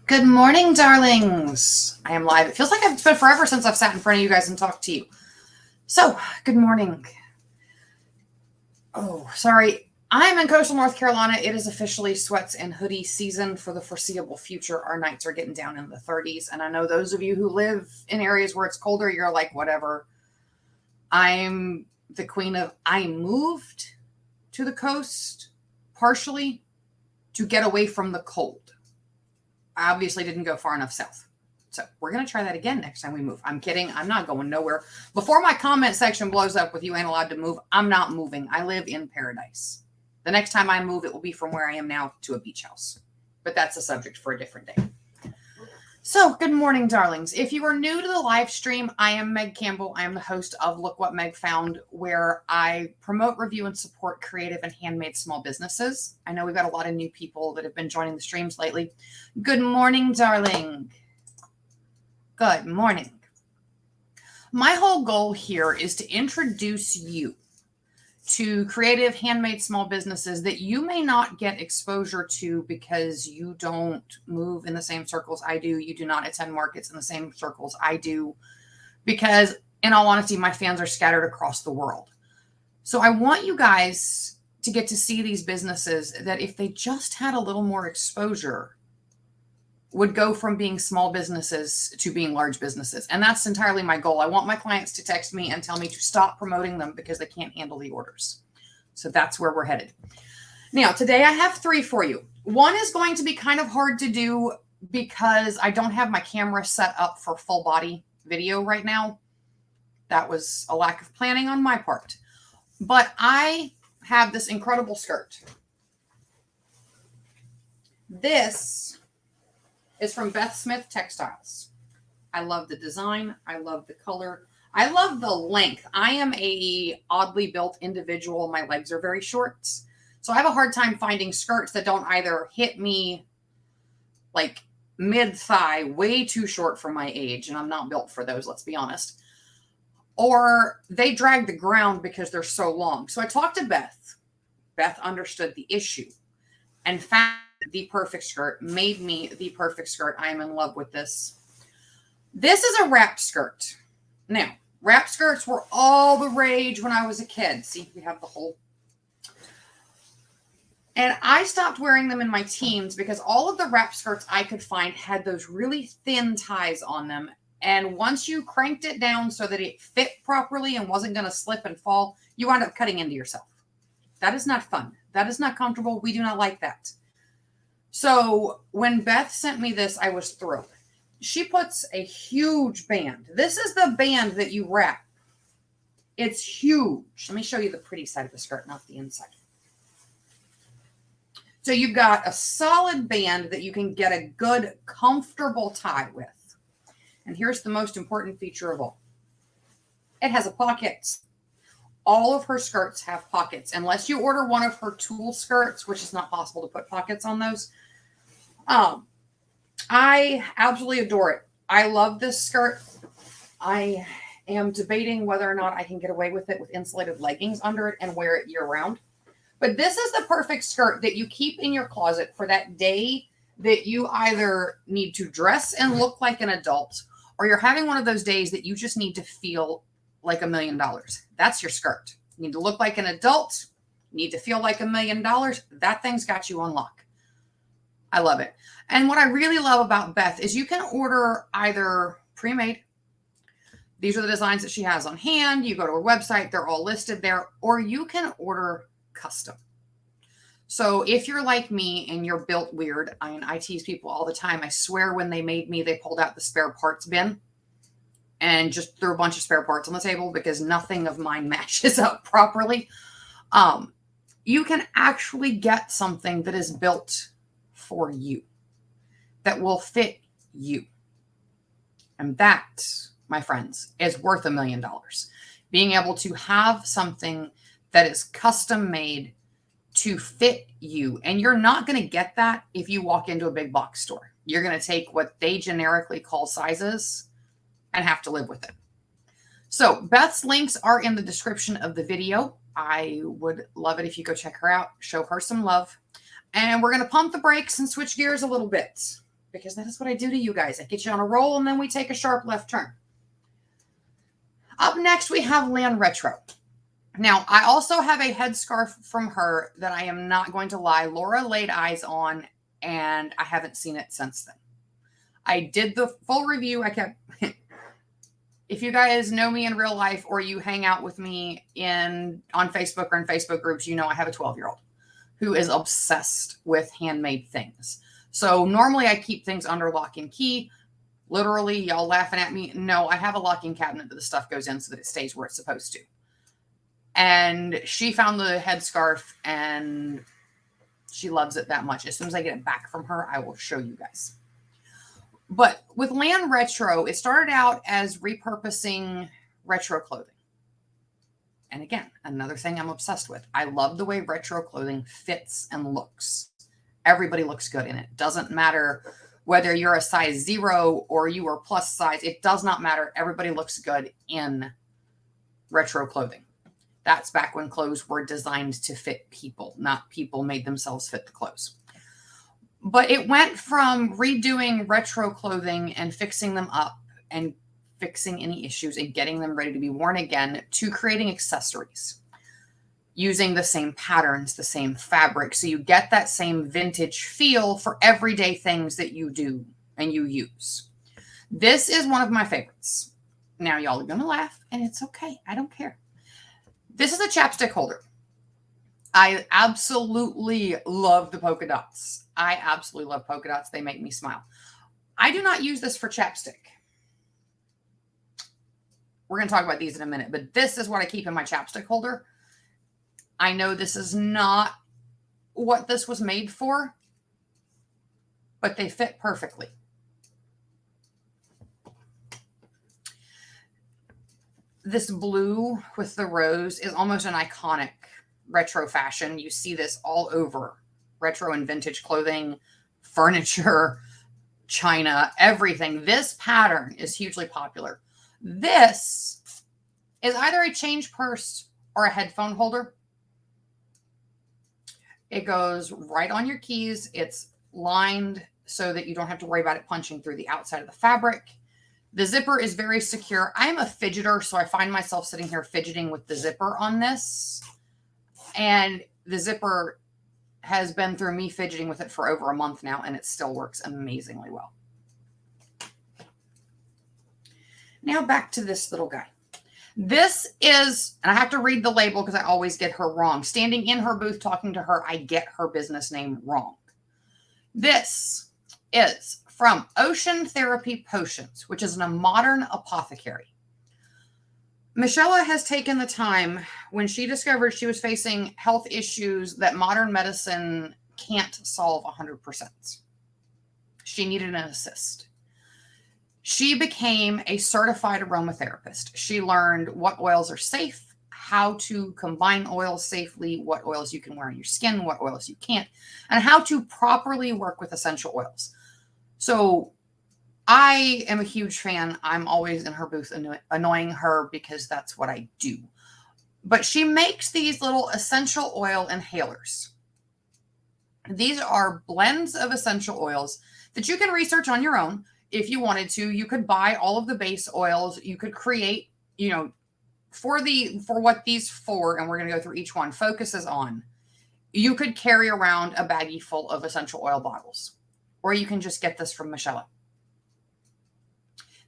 Good morning, darlings. I am live. It feels like it's been forever since I've sat in front of you guys and talked to you. So, good morning. Oh, sorry. I'm in coastal North Carolina. It is officially sweats and hoodie season for the foreseeable future. Our nights are getting down in the 30s. And I know those of you who live in areas where it's colder, you're like, whatever. I'm the queen of, I moved to the coast partially to get away from the cold. I obviously didn't go far enough south. So we're going to try that again next time we move. I'm kidding. I'm not going nowhere. Before my comment section blows up with you ain't allowed to move, I'm not moving. I live in paradise. The next time I move, it will be from where I am now to a beach house. But that's a subject for a different day. So good morning, darlings. If you are new to the live stream, I am Meg Campbell. I am the host of Look What Meg Found, where I promote, review, and support creative and handmade small businesses. I know we've got a lot of new people that have been joining the streams lately. Good morning, darling. Good morning. My whole goal here is to introduce you to creative, handmade small businesses that you may not get exposure to because you don't move in the same circles I do. You do not attend markets in the same circles I do because, in all honesty, my fans are scattered across the world. So I want you guys to get to see these businesses that if they just had a little more exposure would go from being small businesses to being large businesses. And that's entirely my goal. I want my clients to text me and tell me to stop promoting them because they can't handle the orders. So that's where we're headed. Now, today I have 3 for you. One is going to be kind of hard to do because I don't have my camera set up for full body video right now. That was a lack of planning on my part. But I have this incredible skirt. This is from Beth Smith Textiles. I love the design. I love the color. I love the length. I am a oddly built individual. My legs are very short. So I have a hard time finding skirts that don't either hit me like mid-thigh, way too short for my age, and I'm not built for those, let's be honest, or they drag the ground because they're so long. So I talked to Beth. Beth understood the issue and found the perfect skirt, made me the perfect skirt. I am in love with this. This is a wrap skirt. Now, wrap skirts were all the rage when I was a kid. See, we have the whole. And I stopped wearing them in my teens because all of the wrap skirts I could find had those really thin ties on them. And once you cranked it down so that it fit properly and wasn't going to slip and fall, you wound up cutting into yourself. That is not fun. That is not comfortable. We do not like that. So when Beth sent me this, I was thrilled. She puts a huge band. This is the band that you wrap. It's huge. Let me show you the pretty side of the skirt, not the inside. So you've got a solid band that you can get a good, comfortable tie with. And here's the most important feature of all. It has a pocket. All of her skirts have pockets, unless you order one of her tulle skirts, which is not possible to put pockets on those. I absolutely adore it. I love this skirt. I am debating whether or not I can get away with it with insulated leggings under it and wear it year round. But this is the perfect skirt that you keep in your closet for that day that you either need to dress and look like an adult, or you're having one of those days that you just need to feel like $1 million. That's your skirt. You need to look like an adult. You need to feel like $1 million. That thing's got you on lock. I love it. And what I really love about Beth is you can order either pre-made. These are the designs that she has on hand. You go to her website. They're all listed there. Or you can order custom. So if you're like me and you're built weird, I tease people all the time. I swear when they made me, they pulled out the spare parts bin and just threw a bunch of spare parts on the table because nothing of mine matches up properly. You can actually get something that is built for you, that will fit you. And that, my friends, is worth $1 million. Being able to have something that is custom made to fit you. And you're not going to get that if you walk into a big box store. You're going to take what they generically call sizes and have to live with it. So Beth's links are in the description of the video. I would love it if you go check her out, show her some love. And we're going to pump the brakes and switch gears a little bit because that is what I do to you guys. I get you on a roll and then we take a sharp left turn. Up next, we have Lan Retro. Now, I also have a headscarf from her that I am not going to lie. Laura laid eyes on, and I haven't seen it since then. I did the full review. If you guys know me in real life or you hang out with me on Facebook or in Facebook groups, you know I have a 12-year-old who is obsessed with handmade things. So normally I keep things under lock and key. Literally, y'all laughing at me. No, I have a locking cabinet that the stuff goes in so that it stays where it's supposed to. And she found the headscarf and she loves it that much. As soon as I get it back from her, I will show you guys. But with Lan Retro, it started out as repurposing retro clothing. And again, another thing I'm obsessed with. I love the way retro clothing fits and looks. Everybody looks good in it. Doesn't matter whether you're a size 0 or you are plus size. It does not matter. Everybody looks good in retro clothing. That's back when clothes were designed to fit people, not people made themselves fit the clothes. But it went from redoing retro clothing and fixing them up and fixing any issues and getting them ready to be worn again to creating accessories using the same patterns, the same fabric. So you get that same vintage feel for everyday things that you do and you use. This is one of my favorites. Now, y'all are going to laugh, and it's okay. I don't care. This is a chapstick holder. I absolutely love the polka dots. I absolutely love polka dots. They make me smile. I do not use this for chapstick. We're going to talk about these in a minute, but this is what I keep in my chapstick holder. I know this is not what this was made for, but they fit perfectly. This blue with the rose is almost an iconic retro fashion. You see this all over retro and vintage clothing, furniture, china, everything. This pattern is hugely popular. This is either a change purse or a headphone holder. It goes right on your keys. It's lined so that you don't have to worry about it punching through the outside of the fabric. The zipper is very secure. I'm a fidgeter, so I find myself sitting here fidgeting with the zipper on this. And the zipper has been through me fidgeting with it for over a month now, and it still works amazingly well. Now back to this little guy. This is, and I have to read the label because I always get her wrong. Standing in her booth talking to her, I get her business name wrong. This is from Ocean Therapy Potions, which is a modern apothecary. Michelle has taken the time when she discovered she was facing health issues that modern medicine can't solve 100%. She needed an assist. She became a certified aromatherapist. She learned what oils are safe, how to combine oils safely, what oils you can wear on your skin, what oils you can't, and how to properly work with essential oils. So I am a huge fan. I'm always in her booth annoying her because that's what I do. But she makes these little essential oil inhalers. These are blends of essential oils that you can research on your own. If you wanted to, you could buy all of the base oils. You could create, for what these four, and we're going to go through each one, focuses on. You could carry around a baggie full of essential oil bottles, or you can just get this from Michelle.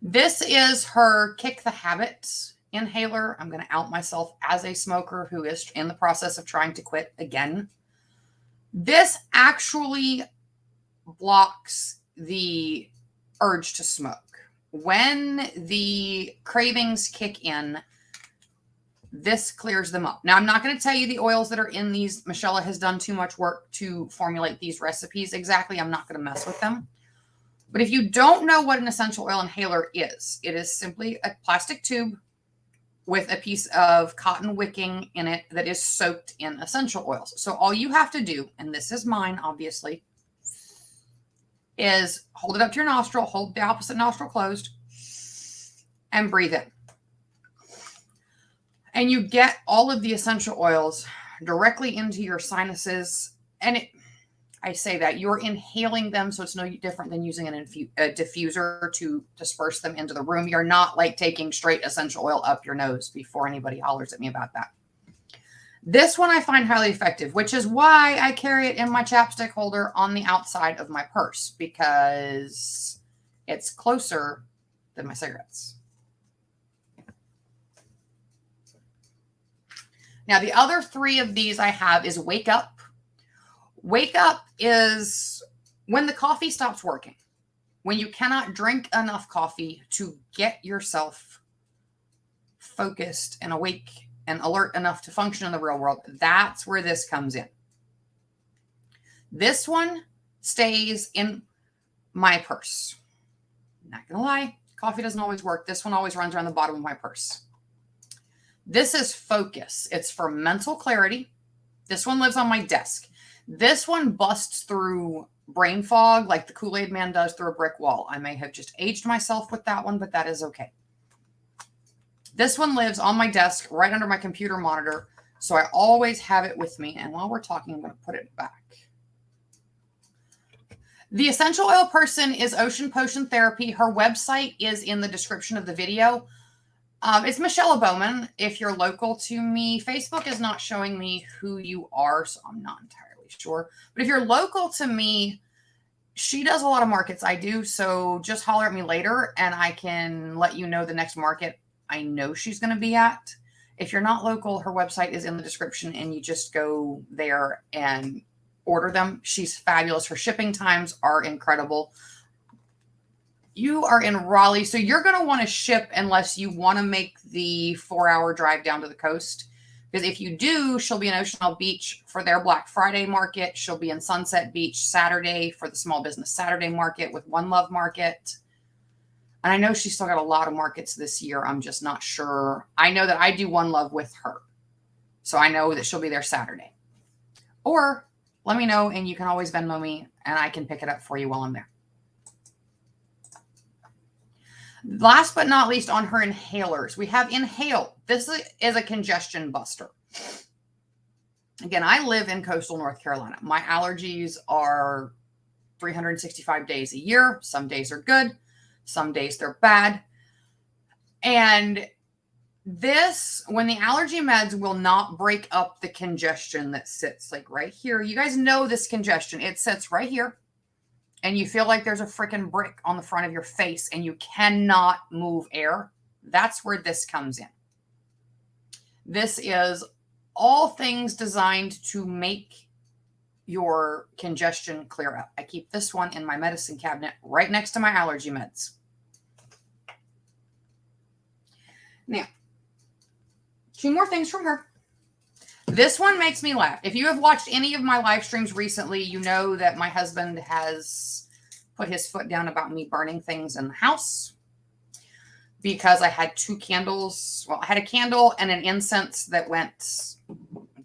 This is her Kick the Habit inhaler. I'm going to out myself as a smoker who is in the process of trying to quit again. This actually blocks the urge to smoke. When the cravings kick in, this clears them up. Now, I'm not going to tell you the oils that are in these. Michelle has done too much work to formulate these recipes exactly. I'm not going to mess with them. But if you don't know what an essential oil inhaler is, it is simply a plastic tube with a piece of cotton wicking in it that is soaked in essential oils. So all you have to do, and this is mine, obviously, is hold it up to your nostril, hold the opposite nostril closed, and breathe in. And you get all of the essential oils directly into your sinuses. And I say that you're inhaling them, so it's no different than using a diffuser to disperse them into the room. You're not like taking straight essential oil up your nose before anybody hollers at me about that. This one I find highly effective, which is why I carry it in my chapstick holder on the outside of my purse, because it's closer than my cigarettes. Now, the other three of these I have is Wake Up. Wake Up is when the coffee stops working, when you cannot drink enough coffee to get yourself focused and awake and alert enough to function in the real world. That's where this comes in. This one stays in my purse. Not gonna lie, coffee doesn't always work. This one always runs around the bottom of my purse. This is Focus. It's for mental clarity. This one lives on my desk. This one busts through brain fog like the Kool-Aid Man does through a brick wall. I may have just aged myself with that one, but that is okay. This one lives on my desk right under my computer monitor, so I always have it with me. And while we're talking, I'm going to put it back. The essential oil person is Ocean Potion Therapy. Her website is in the description of the video. It's Michelle Bowman. If you're local to me, Facebook is not showing me who you are, so I'm not entirely sure. But if you're local to me, she does a lot of markets. I do, so just holler at me later, and I can let you know the next market I know she's going to be at. If you're not local, her website is in the description, and you just go there and order them. She's fabulous. Her shipping times are incredible. You are in Raleigh, so you're going to want to ship unless you want to make the 4-hour drive down to the coast. Because if you do, she'll be in Ocean Isle Beach for their Black Friday market. She'll be in Sunset Beach Saturday for the Small Business Saturday market with One Love Market. And I know she's still got a lot of markets this year. I'm just not sure. I know that I do One Love with her. So I know that she'll be there Saturday. Or let me know, and you can always Venmo me, and I can pick it up for you while I'm there. Last but not least, on her inhalers, we have Inhale. This is a congestion buster. Again, I live in coastal North Carolina. My allergies are 365 days a year. Some days are good. Some days they're bad. And this, when the allergy meds will not break up the congestion that sits like right here. You guys know this congestion. It sits right here. And you feel like there's a freaking brick on the front of your face and you cannot move air. That's where this comes in. This is all things designed to make your congestion clear up. I keep this one in my medicine cabinet right next to my allergy meds. Now, 2 more things from her. This one makes me laugh. If you have watched any of my live streams recently, you know that my husband has put his foot down about me burning things in the house because I had 2 candles. Well, I had a candle and an incense that went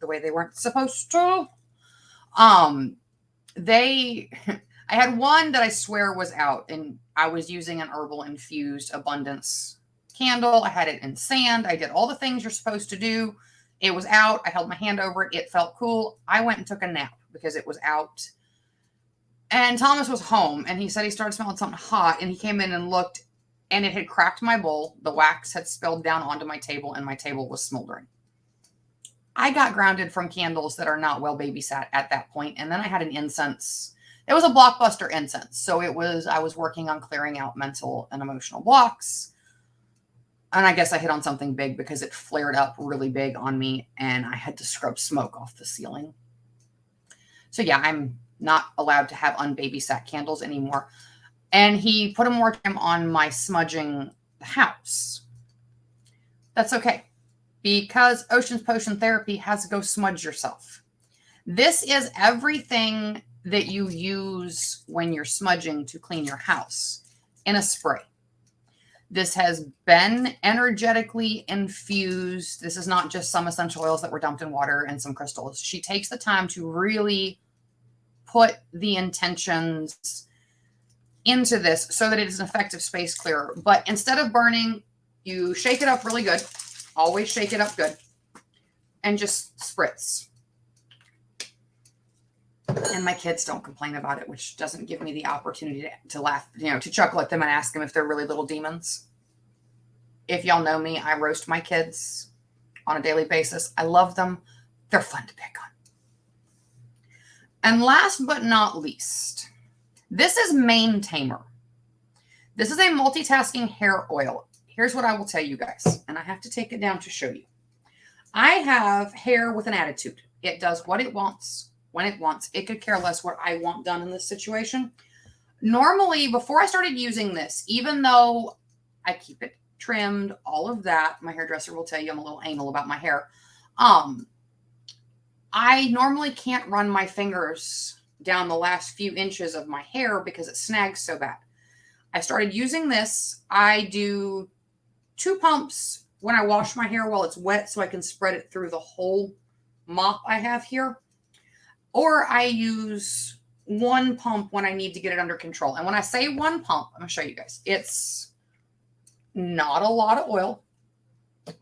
the way they weren't supposed to. I had one that I swear was out, and I was using an herbal infused abundance candle. I had it in sand. I did all the things you're supposed to do. It was out. I held my hand over it. It felt cool. I went and took a nap because it was out. And Thomas was home, and he said he started smelling something hot, and he came in and looked, and it had cracked my bowl. The wax had spilled down onto my table, and my table was smoldering. I got grounded from candles that are not well babysat at that point, and then I had an incense. It was a blockbuster incense, so I was working on clearing out mental and emotional blocks. And I guess I hit on something big because it flared up really big on me and I had to scrub smoke off the ceiling. So yeah, I'm not allowed to have unbabysat candles anymore. And he put a moratorium on my smudging the house. That's okay, because Ocean's Potion Therapy has to go smudge yourself. This is everything that you use when you're smudging to clean your house in a spray. This has been energetically infused. This is not just some essential oils that were dumped in water and some crystals. She takes the time to really put the intentions into this so that it is an effective space clearer. But instead of burning, you shake it up really good. Always shake it up good. And just spritz. And my kids don't complain about it, which doesn't give me the opportunity to laugh, to chuckle at them and ask them if they're really little demons. If y'all know me, I roast my kids on a daily basis. I love them. They're fun to pick on. And last but not least, this is Mane Tamer. This is a multitasking hair oil. Here's what I will tell you guys, and I have to take it down to show you. I have hair with an attitude. It does what it wants, when it wants. It could care less what I want done in this situation. Normally, before I started using this, even though I keep it trimmed, all of that, my hairdresser will tell you I'm a little anal about my hair. I normally can't run my fingers down the last few inches of my hair because it snags so bad. I started using this. I do 2 pumps when I wash my hair while it's wet so I can spread it through the whole mop I have here. Or I use 1 pump when I need to get it under control. And when I say 1 pump, I'm going to show you guys. It's not a lot of oil,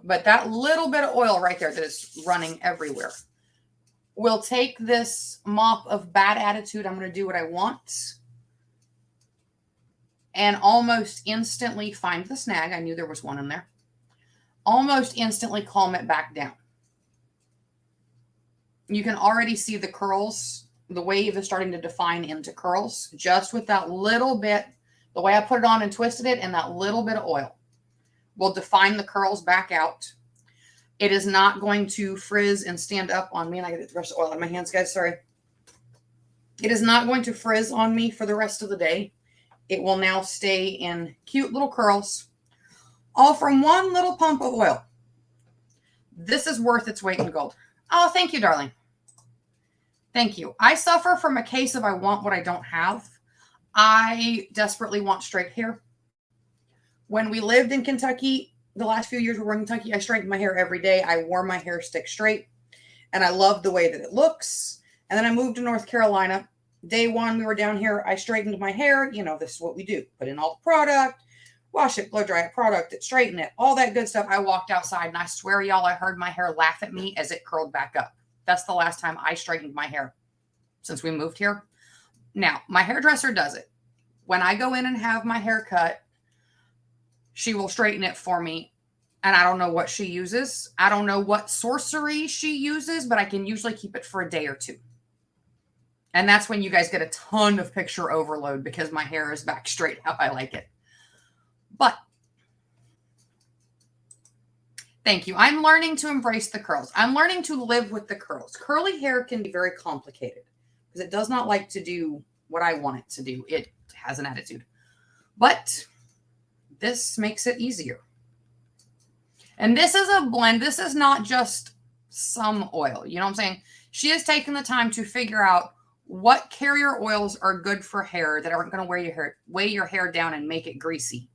but that little bit of oil right there that is running everywhere will take this mop of bad attitude. I'm going to do what I want. And almost instantly find the snag. I knew there was one in there. Almost instantly calm it back down. You can already see the curls. The wave is starting to define into curls just with that little bit. The way I put it on and twisted it, and that little bit of oil will define the curls back out. It is not going to frizz and stand up on me. And I got the rest of the oil on my hands, guys. Sorry. It is not going to frizz on me for the rest of the day. It will now stay in cute little curls, all from 1 little pump of oil. This is worth its weight in gold. Oh, thank you, darling. Thank you. I suffer from a case of I want what I don't have. I desperately want straight hair. When we lived in Kentucky, the last few years we were in Kentucky, I straightened my hair every day. I wore my hair stick straight, and I loved the way that it looks. And then I moved to North Carolina. Day 1, we were down here. I straightened my hair. This is what we do. Put in all the product, wash it, blow dry it, product it, straighten it, all that good stuff. I walked outside, and I swear, y'all, I heard my hair laugh at me as it curled back up. That's the last time I straightened my hair since we moved here. Now, my hairdresser does it. When I go in and have my hair cut, she will straighten it for me. And I don't know what she uses. I don't know what sorcery she uses, but I can usually keep it for a day or 2. And that's when you guys get a ton of picture overload because my hair is back straight how I like it. But thank you. I'm learning to embrace the curls. I'm learning to live with the curls. Curly hair can be very complicated because it does not like to do what I want it to do. It has an attitude. But this makes it easier. And this is a blend. This is not just some oil. You know what I'm saying? She has taken the time to figure out what carrier oils are good for hair that aren't going to weigh your hair down and make it greasy.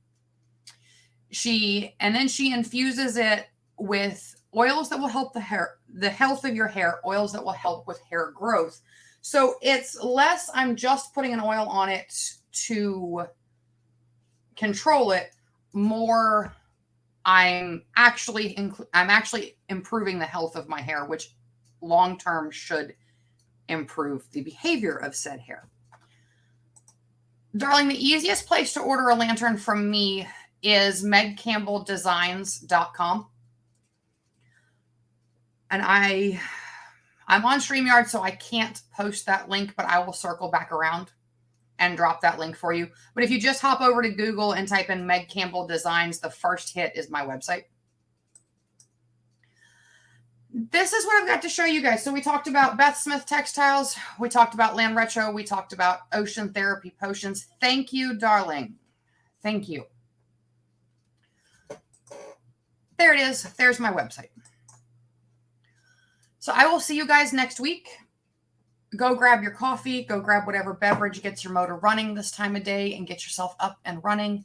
And then she infuses it with oils that will help the health of your hair, oils that will help with hair growth. So it's less I'm just putting an oil on it to control it, more I'm actually improving the health of my hair, which long term should improve the behavior of said hair. Darling, the easiest place to order a lantern from me is megcampbelldesigns.com. And I'm on StreamYard, so I can't post that link, but I will circle back around and drop that link for you. But if you just hop over to Google and type in Meg Campbell Designs, the first hit is my website. This is what I've got to show you guys. So we talked about Beth Smith Textiles. We talked about Lan Retro. We talked about Ocean Therapy Potions. Thank you, darling. Thank you. There it is. There's my website. So I will see you guys next week. Go grab your coffee. Go grab whatever beverage gets your motor running this time of day and get yourself up and running.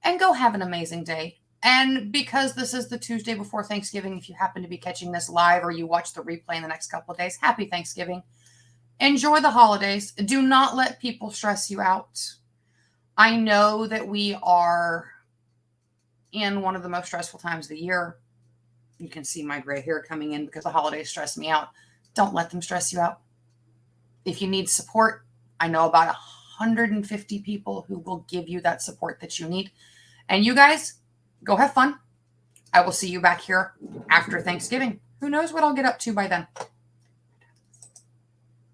And go have an amazing day. And because this is the Tuesday before Thanksgiving, if you happen to be catching this live or you watch the replay in the next couple of days, happy Thanksgiving. Enjoy the holidays. Do not let people stress you out. I know that we are in one of the most stressful times of the year. You can see my gray hair coming in because the holidays stress me out. Don't let them stress you out. If you need support, I know about 150 people who will give you that support that you need. And you guys, go have fun. I will see you back here after Thanksgiving. Who knows what I'll get up to by then.